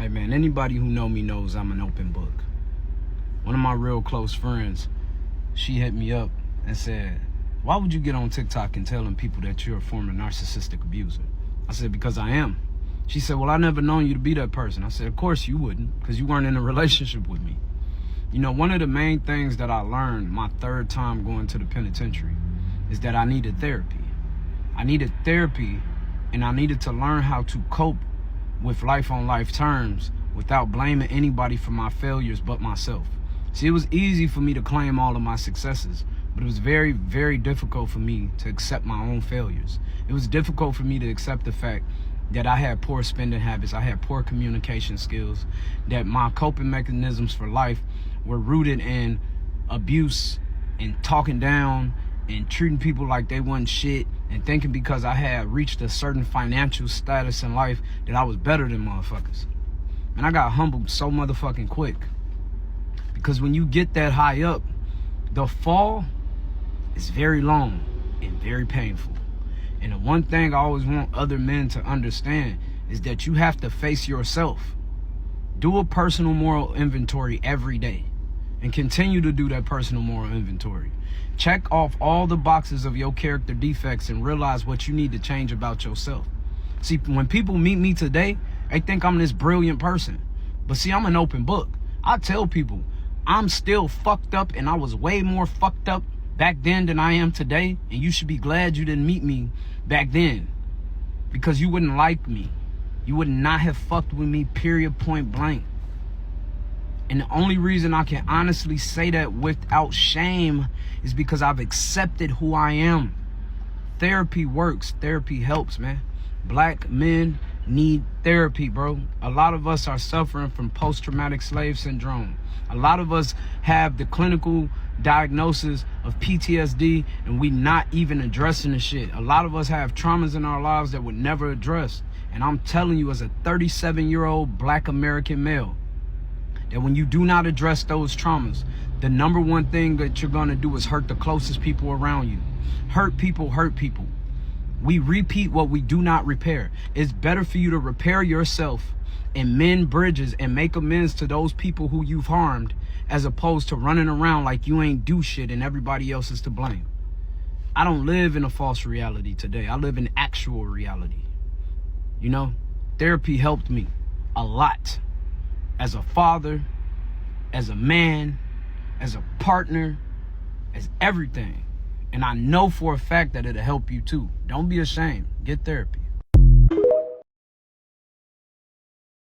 Hey man, anybody who know me knows I'm an open book. One of my real close friends, she hit me up and said, why would you get on TikTok and telling people that you're a former narcissistic abuser? I said, because I am. She said, well, I never known you to be that person. I said, of course you wouldn't, because you weren't in a relationship with me. You know, one of the main things that I learned my third time going to the penitentiary is that I needed therapy. I needed therapy, and I needed to learn how to cope with life on life terms without blaming anybody for my failures but myself. See, it was easy for me to claim all of my successes, but it was very, very difficult for me to accept my own failures. It was difficult for me to accept the fact that I had poor spending habits, I had poor communication skills, that my coping mechanisms for life were rooted in abuse and talking down and treating people like they wasn't shit and thinking because I had reached a certain financial status in life that I was better than motherfuckers. And I got humbled so motherfucking quick. Because when you get that high up, the fall is very long and very painful. And the one thing I always want other men to understand is that you have to face yourself. Do a personal moral inventory every day and continue to do that personal moral inventory. Check off all the boxes of your character defects and realize what you need to change about yourself. See, when people meet me today, they think I'm this brilliant person. But see, I'm an open book. I tell people, I'm still fucked up, and I was way more fucked up back then than I am today, and you should be glad you didn't meet me back then, because you wouldn't like me. You would not have fucked with me, period, point blank. And the only reason I can honestly say that without shame is because I've accepted who I am. Therapy works. Therapy helps, man. Black men need therapy, bro. A lot of us are suffering from post-traumatic slave syndrome. A lot of us have the clinical diagnosis of PTSD and we not even addressing the shit. A lot of us have traumas in our lives that were never addressed. And I'm telling you, as a 37-year-old black American male, that when you do not address those traumas, the number one thing that you're gonna do is hurt the closest people around you. Hurt people hurt people. We repeat what we do not repair. It's better for you to repair yourself and mend bridges and make amends to those people who you've harmed, as opposed to running around like you ain't do shit and everybody else is to blame. I don't live in a false reality today. I live in actual reality. You know, therapy helped me a lot. As a father, as a man, as a partner, as everything. And I know for a fact that it'll help you too. Don't be ashamed. Get therapy.